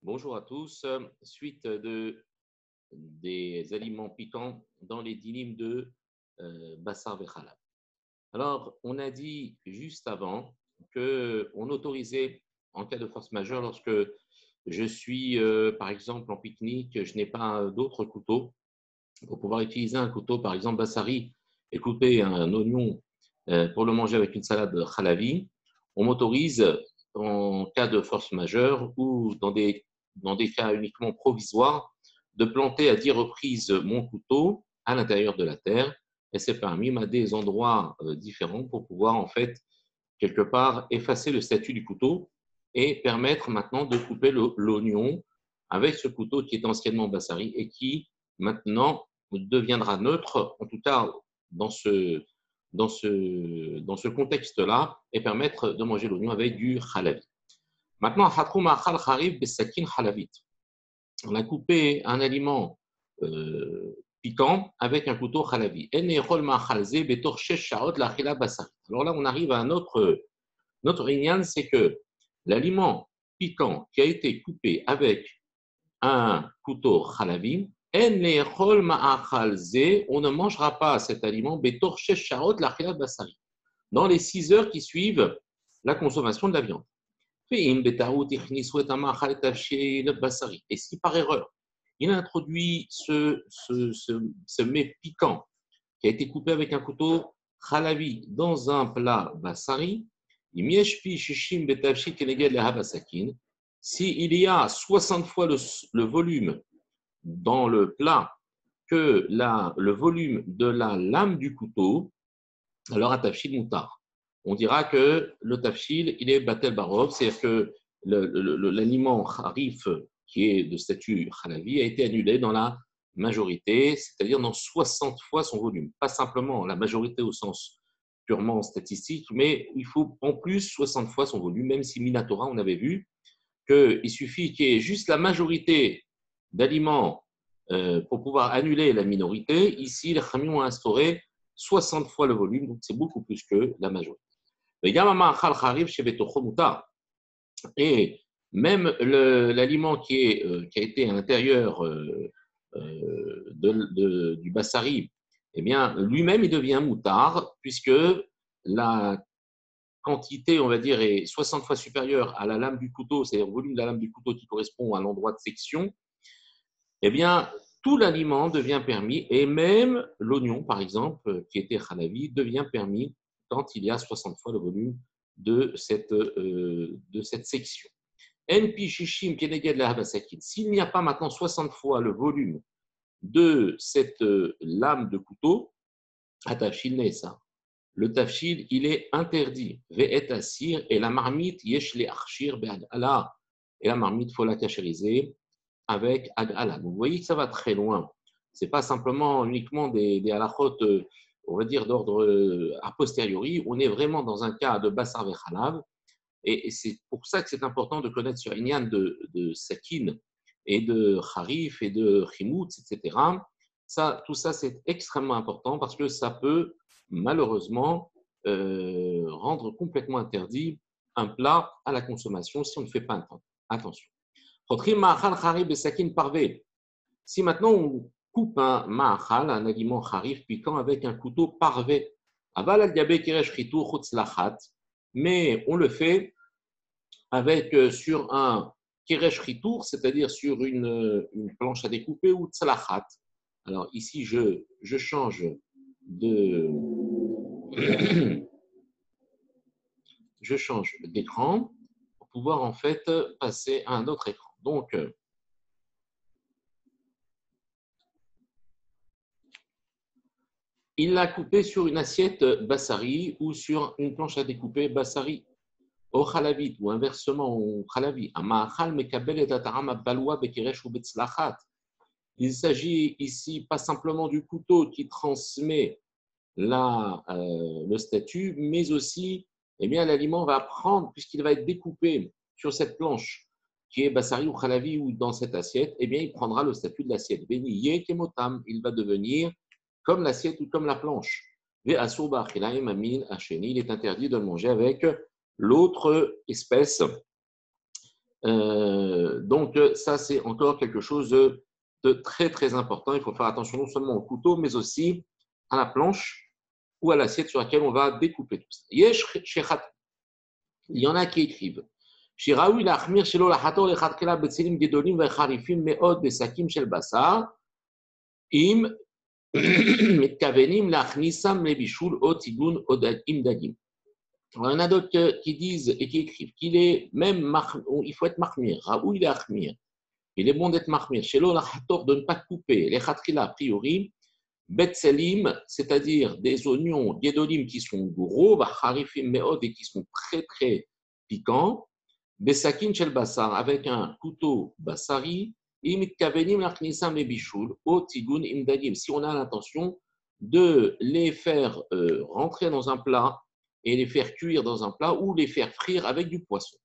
Bonjour à tous. Suite des aliments piquants dans les dynimes de Bassar Vechalab. Alors, on a dit juste avant qu'on autorisait, en cas de force majeure, lorsque je suis, par exemple, en pique-nique, je n'ai pas d'autres couteaux, pour pouvoir utiliser un couteau, par exemple, Bassari, et couper un oignon pour le manger avec une salade halavi, on m'autorise, en cas de force majeure ou dans des cas uniquement provisoires, de planter à 10 reprises mon couteau à l'intérieur de la terre. Et c'est permis à des endroits différents pour pouvoir, en fait, quelque part, effacer le statut du couteau et permettre maintenant de couper l'oignon avec ce couteau qui est anciennement Bassari et qui, maintenant, deviendra neutre, en tout cas dans ce contexte-là, et permettre de manger l'oignon avec du halavi. Maintenant, on a coupé un aliment piquant avec un couteau halavi. Alors là, on arrive à notre inyan, c'est que l'aliment piquant qui a été coupé avec un couteau halavi, on ne mangera pas cet aliment dans les 6 heures qui suivent la consommation de la viande. Et si par erreur, il a introduit ce mets piquant qui a été coupé avec un couteau halavi dans un plat basari, s'il y a 60 fois le volume dans le plat que le volume de la lame du couteau, alors à tafshil moutar. On dira que le tafshil, il est batel barov, c'est-à-dire que l'aliment harif qui est de statut halavi a été annulé dans la majorité, c'est-à-dire dans 60 fois son volume. Pas simplement la majorité au sens purement statistique, mais il faut en plus 60 fois son volume, même si Minatora, on avait vu qu'il suffit qu'il y ait juste la majorité d'aliments pour pouvoir annuler la minorité. Ici, les Khamim ont instauré 60 fois le volume, donc c'est beaucoup plus que la majorité. Et même l'aliment qui a été à l'intérieur du bassari, eh bien, lui-même, il devient moutard, puisque la quantité, on va dire, est 60 fois supérieure à la lame du couteau, c'est-à-dire au volume de la lame du couteau qui correspond à l'endroit de section, eh bien, tout l'aliment devient permis, et même l'oignon, par exemple, qui était halavi, devient permis quand il y a 60 fois le volume de cette section. S'il n'y a pas maintenant 60 fois le volume de cette lame de couteau, le tafshil, il est interdit. Et la marmite, et la marmite, il faut la cachériser avec agala. Vous voyez que ça va très loin. Ce n'est pas simplement uniquement des halachot, on va dire, d'ordre a posteriori. On est vraiment dans un cas de bassar vechalav. Et c'est pour ça que c'est important de connaître sur Inyan de sakin et de harif et de chimoutz, etc. Tout ça, c'est extrêmement important parce que ça peut malheureusement rendre complètement interdit un plat à la consommation si on ne fait pas attention. Si maintenant on coupe un ma'achal, un aliment harif piquant avec un couteau parvé, mais on le fait avec sur un keresh ritour, c'est-à-dire sur une planche à découper ou tzalachat. Alors ici, je change je change d'écran pour pouvoir en fait passer à un autre écran. Donc, il l'a coupé sur une assiette bassari ou sur une planche à découper bassari au chalavit ou inversement au chalavi. Il s'agit ici pas simplement du couteau qui transmet le statut, mais aussi l'aliment va prendre, puisqu'il va être découpé sur cette planche qui est bassari ou chalavi ou dans cette assiette, il prendra le statut de l'assiette. Il va devenir comme l'assiette ou comme la planche. Il est interdit de le manger avec l'autre espèce Donc, ça, c'est encore quelque chose de très, très important. Il faut faire attention non seulement au couteau, mais aussi à la planche ou à l'assiette sur laquelle on va découper tout ça. Il y en a qui écrivent. שראוי להחמיר שלא לחתור לכתחילה בצירים גדולים וחריפים מאוד בשקים של בשר, אם מתכוונים להכניסם לבישול או טיגון או עם דגים. Alors, il y en a d'autres qui disent et qui écrivent qu'il est même, il faut être mahmir, raoui l'achmir. Il est bon d'être mahmir. Shelo lachator, de ne pas couper les khatrila a priori, betselim, c'est-à-dire des oignons gedolim qui sont gros, bacharifim meod et qui sont très très piquants, besakin shel basar avec un couteau basari, imit kavenim lachnisam le bichoul, o tigun imdadim. Si on a l'intention de les faire rentrer dans un plat et les faire cuire dans un plat ou les faire frire avec du poisson.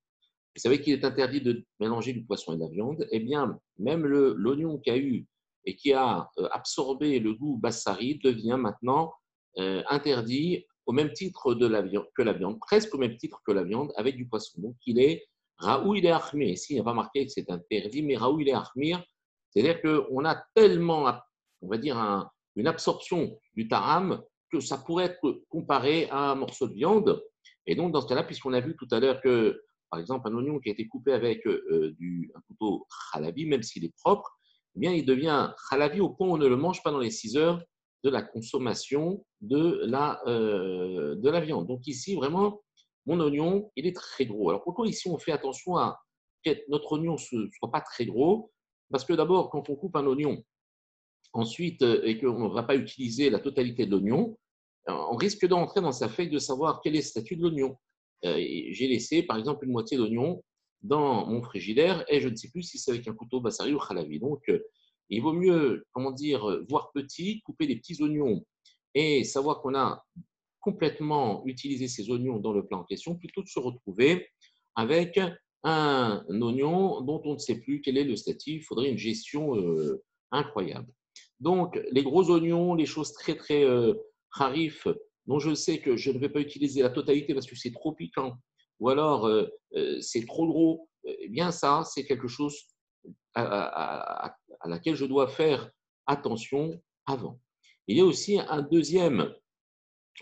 Vous savez qu'il est interdit de mélanger du poisson et de la viande. Eh bien, même l'oignon qui a eu et qui a absorbé le goût bassari devient maintenant interdit au même titre que la viande, presque au même titre que la viande avec du poisson. Donc, il est raoui il est achmir. Ici, il n'y a pas marqué que c'est interdit, mais raoui il est achmir, c'est-à-dire qu'on a tellement, on va dire, une absorption du taram que ça pourrait être comparé à un morceau de viande. Et donc, dans ce cas-là, puisqu'on a vu tout à l'heure que, par exemple, un oignon qui a été coupé avec un couteau khalavi, même s'il est propre, eh bien, il devient khalavi au point où on ne le mange pas dans les 6 heures de la consommation de la viande. Donc ici, vraiment, mon oignon, il est très gros. Alors pourquoi ici, on fait attention à que notre oignon ne soit pas très gros? Parce que d'abord, quand on coupe un oignon, ensuite, et qu'on ne va pas utiliser la totalité de l'oignon, on risque d'entrer dans sa feuille de savoir quel est le statut de l'oignon. J'ai laissé, par exemple, une moitié d'oignon dans mon frigidaire et je ne sais plus si c'est avec un couteau bassari ou khalavi. Donc, il vaut mieux, comment dire, voir petit, couper des petits oignons et savoir qu'on a complètement utilisé ces oignons dans le plat en question, plutôt que de se retrouver avec un oignon dont on ne sait plus quel est le statut. Il faudrait une gestion incroyable. Donc, les gros oignons, les choses très, très harif, dont je sais que je ne vais pas utiliser la totalité parce que c'est trop piquant, ou alors c'est trop gros, eh bien ça, c'est quelque chose à laquelle je dois faire attention avant. Il y a aussi un deuxième,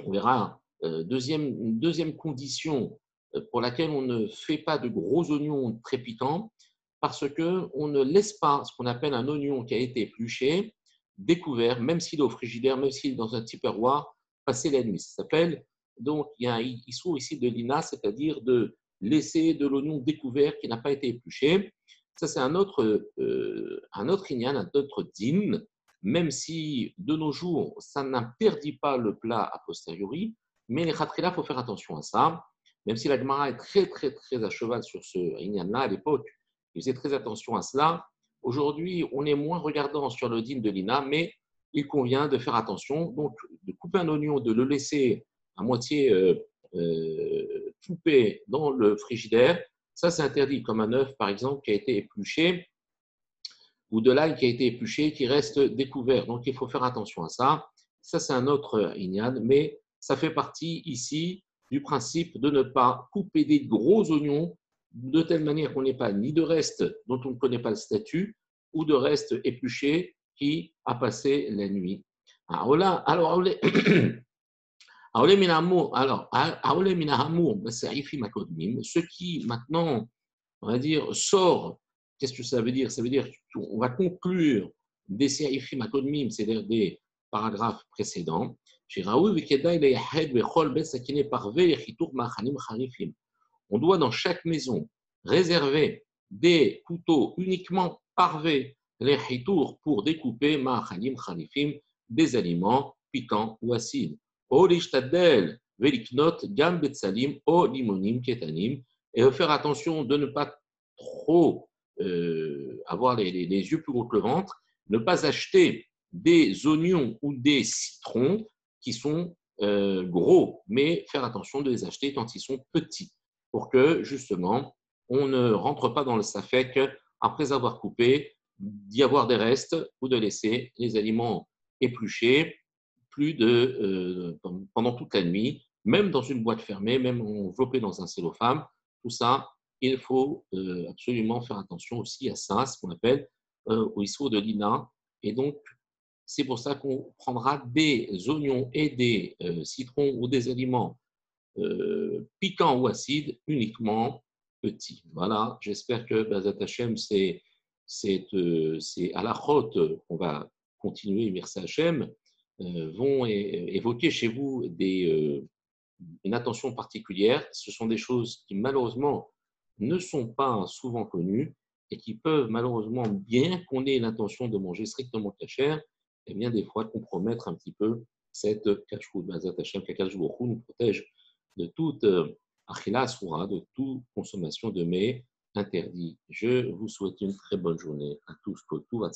on verra, une deuxième condition pour laquelle on ne fait pas de gros oignons très piquants, parce qu'on ne laisse pas ce qu'on appelle un oignon qui a été épluché, découvert, même s'il est au frigidaire, même s'il est dans un tupperware, passer la nuit. Ça s'appelle, donc, il y a un issue ici de l'INA, c'est-à-dire de laisser de l'oignon découvert qui n'a pas été épluché. Ça, c'est un autre inyan, un autre din, même si de nos jours, ça n'interdit pas le plat a posteriori, mais les khatrila, il faut faire attention à ça. Même si la Gemara est très, très, très à cheval sur ce inyan-là, à l'époque, il faisait très attention à cela. Aujourd'hui, on est moins regardant sur le din de l'INA, mais il convient de faire attention. Donc, de couper un oignon, de le laisser à moitié coupé dans le frigidaire, ça c'est interdit, comme un œuf par exemple qui a été épluché ou de l'ail qui a été épluché qui reste découvert. Donc il faut faire attention à ça. Ça c'est un autre inyan, mais ça fait partie ici du principe de ne pas couper des gros oignons de telle manière qu'on n'ait pas ni de reste dont on ne connaît pas le statut ou de reste épluché qui a passé la nuit. Alors là, alors ce qui maintenant, on va dire, sort, qu'est-ce que ça veut dire? Ça veut dire qu'on va conclure des serifim akodmim, c'est-à-dire des paragraphes précédents. On doit dans chaque maison réserver des couteaux uniquement parvés, les hitour, pour découper ma'achalim khalifim, des aliments piquants ou acides. O lishtadel veliknot gam betsalim o limonim ketanim, et faire attention de ne pas trop avoir les yeux plus gros que le ventre, ne pas acheter des oignons ou des citrons qui sont gros, mais faire attention de les acheter quand ils sont petits, pour que justement on ne rentre pas dans le safek après avoir coupé, d'y avoir des restes ou de laisser les aliments épluchés pendant toute la nuit, même dans une boîte fermée, même enveloppé dans un cellophane. Tout ça, il faut absolument faire attention aussi à ça, ce qu'on appelle au ISO de l'INA. Et donc, c'est pour ça qu'on prendra des oignons et des citrons ou des aliments piquants ou acides uniquement petits. Voilà, j'espère que Bazat Hachem, c'est à la route qu'on va continuer, merci Hachem, vont évoquer chez vous une attention particulière. Ce sont des choses qui malheureusement ne sont pas souvent connues et qui peuvent malheureusement, bien qu'on ait l'intention de manger strictement cachère, et bien des fois compromettre un petit peu cette cache-route. Bazat Hachem, qu'Akadosh Baruch Hu nous protège de toute achila asura, de toute consommation de mets interdits. Je vous souhaite une très bonne journée à tous. Que tout va